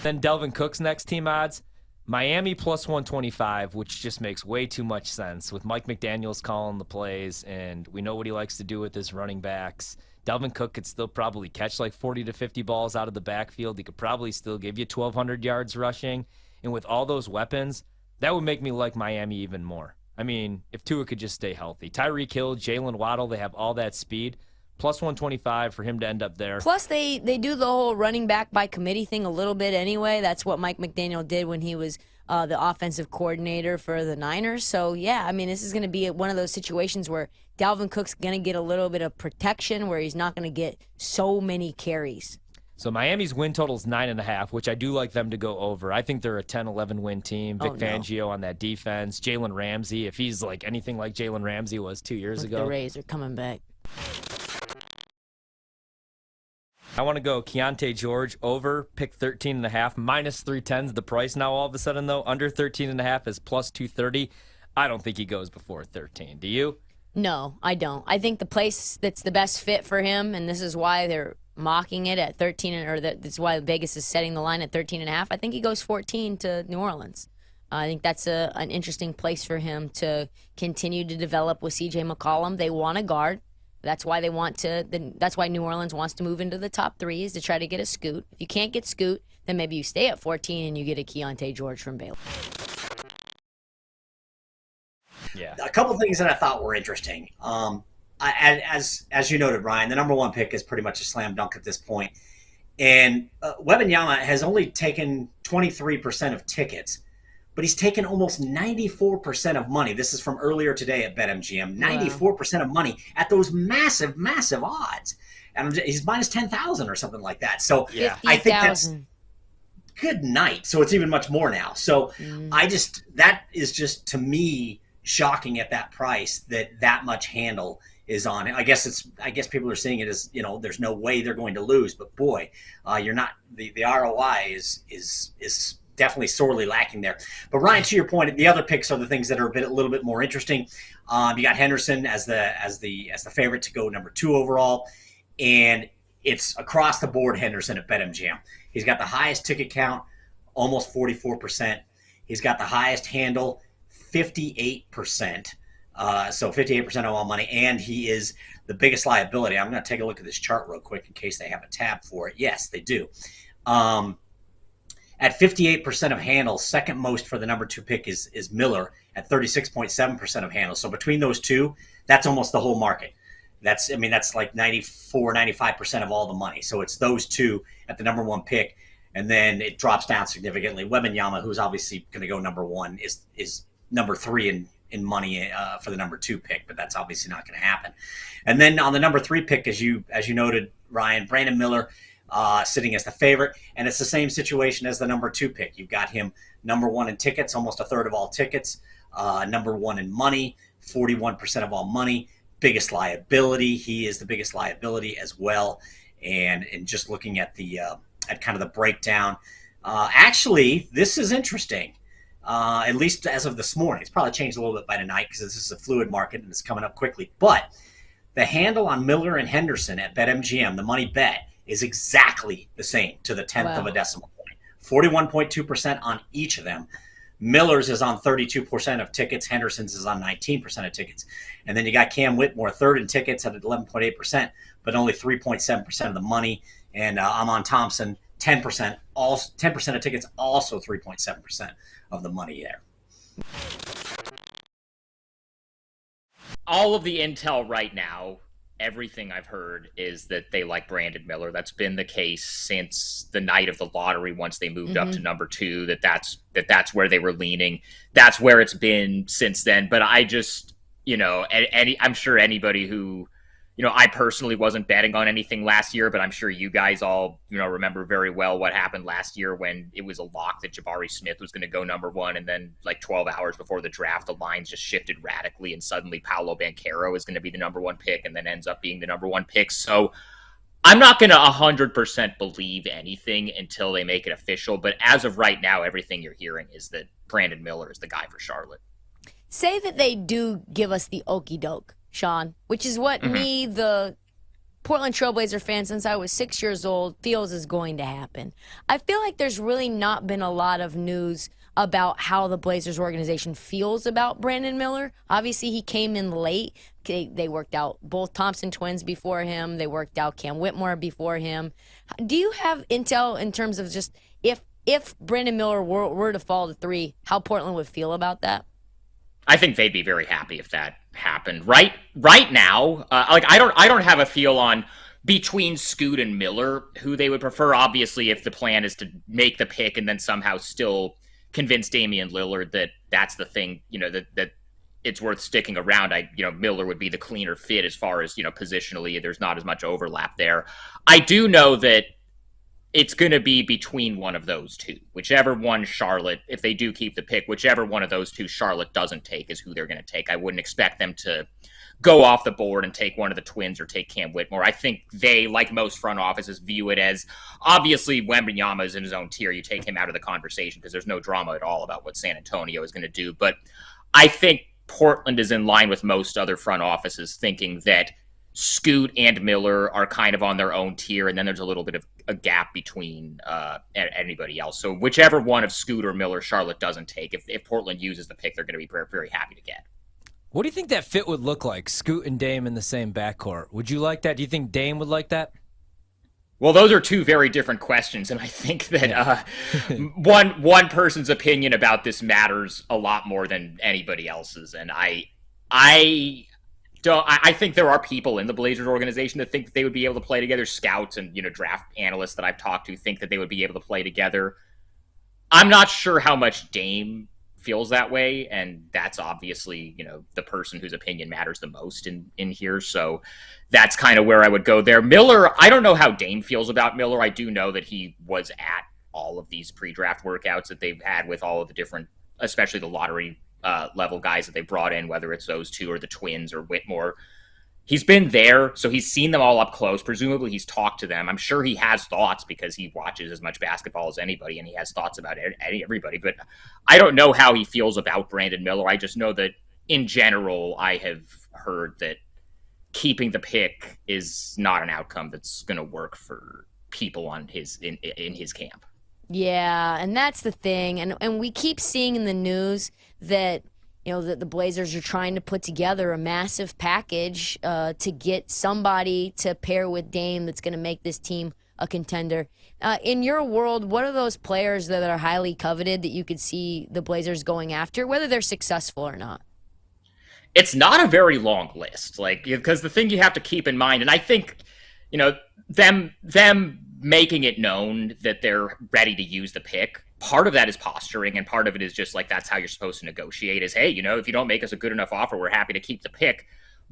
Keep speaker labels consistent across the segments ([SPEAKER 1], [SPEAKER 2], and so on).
[SPEAKER 1] Then Delvin Cook's next team odds, Miami plus 125, which just makes way too much sense with Mike McDaniels calling the plays, and we know what he likes to do with his running backs. Delvin Cook could still probably catch like 40 to 50 balls out of the backfield. He could probably still give you 1,200 yards rushing. And with all those weapons, that would make me like Miami even more. I mean, if Tua could just stay healthy. Tyreek Hill, Jalen Waddle, they have all that speed. Plus 125 for him to end up there.
[SPEAKER 2] Plus, they do the whole running back by committee thing a little bit anyway. That's what Mike McDaniel did when he was the offensive coordinator for the Niners. So, yeah, I mean, this is going to be one of those situations where Dalvin Cook's going to get a little bit of protection where he's not going to get so many carries.
[SPEAKER 1] So Miami's win total is 9.5, which I do like them to go over. I think they're a 10-11 win team. Vic Fangio on that defense. Jalen Ramsey, if he's like anything like Jalen Ramsey was 2 years ago.
[SPEAKER 2] The Rays are coming back.
[SPEAKER 1] I want to go Keontae George over, pick 13.5, minus 310's the price now all of a sudden, though. Under 13.5 is plus 230. I don't think he goes before 13. Do you?
[SPEAKER 2] No, I don't. I think the place that's the best fit for him, and this is why they're mocking it at 13, or that's why Vegas is setting the line at 13.5. I think he goes 14 to New Orleans. I think that's an interesting place for him to continue to develop with C.J. McCollum. They want a guard. That's why that's why New Orleans wants to move into the top three, is to try to get a Scoot. If you can't get Scoot, then maybe you stay at 14 and you get a Keontae George from Baylor.
[SPEAKER 1] Yeah.
[SPEAKER 3] A couple things that I thought were interesting. As you noted, Ryan, the number one pick is pretty much a slam dunk at this point. And Wembanyama has only taken 23% of tickets, but he's taken almost 94% of money. This is from earlier today at BetMGM. 94% of money at those massive, massive odds. And he's minus 10,000 or something like that. So
[SPEAKER 1] yeah.
[SPEAKER 3] I think that's good night. So it's even much more now. So that is just, to me, shocking at that price that much handle is on it. I guess people are seeing it as, there's no way they're going to lose, but boy, you're not, the ROI is definitely sorely lacking there. But Ryan, to your point, the other picks are the things that are a little bit more interesting. You got Henderson as the favorite to go number 2 overall, and it's across the board Henderson at BetMGM. He's got the highest ticket count, almost 44%. He's got the highest handle, 58%. So 58% of all money, and he is the biggest liability. I'm going to take a look at this chart real quick in case they have a tab for it. Yes, they do. At 58% of handle, second most for the number 2 pick is Miller at 36.7% of handle. So between those two, that's almost the whole market. That's like 94, 95% of all the money. So it's those two at the number 1 pick, and then it drops down significantly. Wembanyama, who's obviously going to go number 1, is number 3 in money for the number 2 pick, but that's obviously not going to happen. And then on the number 3 pick, as you noted, Ryan, Brandon Miller sitting as the favorite, and it's the same situation as the number 2 pick. You've got him number 1 in tickets, almost a third of all tickets, number 1 in money, 41% of all money, biggest liability. He is the biggest liability as well. And just looking at at kind of the breakdown, actually, this is interesting. At least as of this morning. It's probably changed a little bit by tonight because this is a fluid market and it's coming up quickly. But the handle on Miller and Henderson at BetMGM, the money bet, is exactly the same to the 10th of a decimal point. 41.2% on each of them. Miller's is on 32% of tickets. Henderson's is on 19% of tickets. And then you got Cam Whitmore, third in tickets at 11.8%, but only 3.7% of the money. And Amon Thompson, 10%, 10% of tickets, also 3.7% of the money there.
[SPEAKER 4] All of the intel right now, everything I've heard is that they like Brandon Miller. That's been the case since the night of the lottery. Once they moved up to number 2, that's where they were leaning. That's where it's been since then. But I just, I'm sure anybody who, I personally wasn't betting on anything last year, but I'm sure you guys all, remember very well what happened last year when it was a lock that Jabari Smith was going to go number 1. And then like 12 hours before the draft, the lines just shifted radically. And suddenly Paolo Banchero is going to be the number 1 pick and then ends up being the number 1 pick. So I'm not going to 100% believe anything until they make it official. But as of right now, everything you're hearing is that Brandon Miller is the guy for Charlotte.
[SPEAKER 2] Say that they do give us the okey doke, Sean, which is what me, the Portland Trailblazer fan since I was 6 years old feels is going to happen. I feel like there's really not been a lot of news about how the Blazers organization feels about Brandon Miller. Obviously, he came in late. They worked out both Thompson twins before him. They worked out Cam Whitmore before him. Do you have intel in terms of just if Brandon Miller were to fall to 3, how Portland would feel about that?
[SPEAKER 4] I think they'd be very happy if that happened. Right now, I don't have a feel on between Scoot and Miller who they would prefer. Obviously, if the plan is to make the pick and then somehow still convince Damian Lillard that that's the thing, that it's worth sticking around. Miller would be the cleaner fit as far as, positionally. There's not as much overlap there. I do know that it's going to be between one of those two. Whichever one Charlotte, if they do keep the pick, whichever one of those two Charlotte doesn't take is who they're going to take. I wouldn't expect them to go off the board and take one of the twins or take Cam Whitmore. I think they, like most front offices, view it as, obviously, Wembanyama is in his own tier. You take him out of the conversation because there's no drama at all about what San Antonio is going to do. But I think Portland is in line with most other front offices, thinking that Scoot and Miller are kind of on their own tier, and then there's a little bit of a gap between anybody else. So whichever one of Scoot or Miller Charlotte doesn't take, if Portland uses the pick, they're going to be very, very happy to get.
[SPEAKER 1] What do you think that fit would look like, Scoot and Dame in the same backcourt? Would you like that? Do you think Dame would like that?
[SPEAKER 4] Well, those are two very different questions, and I think that one person's opinion about this matters a lot more than anybody else's. And I think there are people in the Blazers organization that think that they would be able to play together. Scouts and draft analysts that I've talked to think that they would be able to play together. I'm not sure how much Dame feels that way, and that's obviously the person whose opinion matters the most in here. So that's kind of where I would go there. Miller, I don't know how Dame feels about Miller. I do know that he was at all of these pre-draft workouts that they've had with all of the different, especially the lottery level guys that they brought in, whether it's those two or the twins or Whitmore. He's been there, so he's seen them all up close. Presumably he's talked to them. I'm sure he has thoughts because he watches as much basketball as anybody, and he has thoughts about everybody. But I don't know how he feels about Brandon Miller. I just know that in general, I have heard that keeping the pick is not an outcome that's going to work for people on in his camp.
[SPEAKER 2] Yeah, and that's the thing. And we keep seeing in the news that that the Blazers are trying to put together a massive package to get somebody to pair with Dame that's going to make this team a contender. In your world, what are those players that are highly coveted that you could see the Blazers going after, whether they're successful or not?
[SPEAKER 4] It's not a very long list, because the thing you have to keep in mind, and I think, them making it known that they're ready to use the pick, part of that is posturing, and part of it is just that's how you're supposed to negotiate is, hey, if you don't make us a good enough offer, we're happy to keep the pick.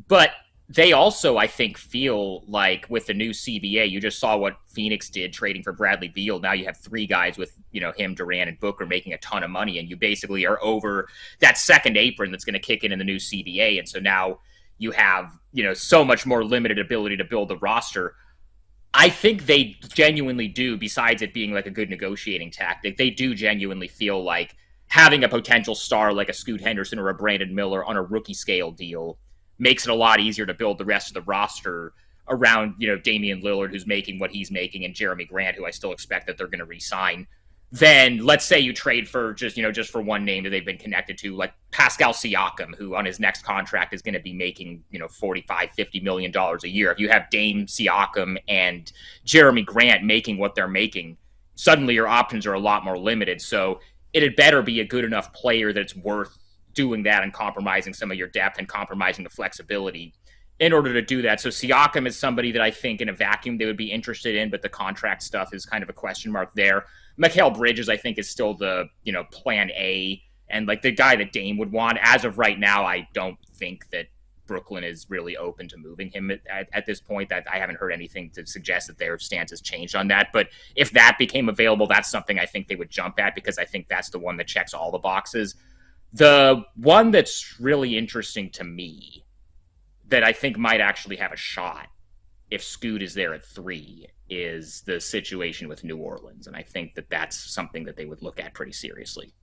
[SPEAKER 4] But they also, I think, feel like with the new CBA, you just saw what Phoenix did trading for Bradley Beal. Now you have 3 guys with, him, Durant, and Booker making a ton of money, and you basically are over that second apron that's going to kick in the new CBA. And so now you have, so much more limited ability to build the roster. I think they genuinely do, besides it being a good negotiating tactic, they do genuinely feel like having a potential star like a Scoot Henderson or a Brandon Miller on a rookie scale deal makes it a lot easier to build the rest of the roster around, Damian Lillard, who's making what he's making, and Jeremy Grant, who I still expect that they're going to re-sign. Then let's say you trade for just for one name that they've been connected to, like Pascal Siakam, who on his next contract is going to be making, $45-50 million a year. If you have Dame, Siakam, and Jeremy Grant making what they're making, suddenly your options are a lot more limited. So it had better be a good enough player that's worth doing that and compromising some of your depth and compromising the flexibility in order to do that. So Siakam is somebody that I think in a vacuum they would be interested in, but the contract stuff is kind of a question mark there. Mikal Bridges, I think, is still the, plan A and the guy that Dame would want. As of right now, I don't think that Brooklyn is really open to moving him at this point. That I haven't heard anything to suggest that their stance has changed on that. But if that became available, that's something I think they would jump at because I think that's the one that checks all the boxes. The one that's really interesting to me that I think might actually have a shot if Scoot is there at 3 is the situation with New Orleans. And I think that that's something that they would look at pretty seriously.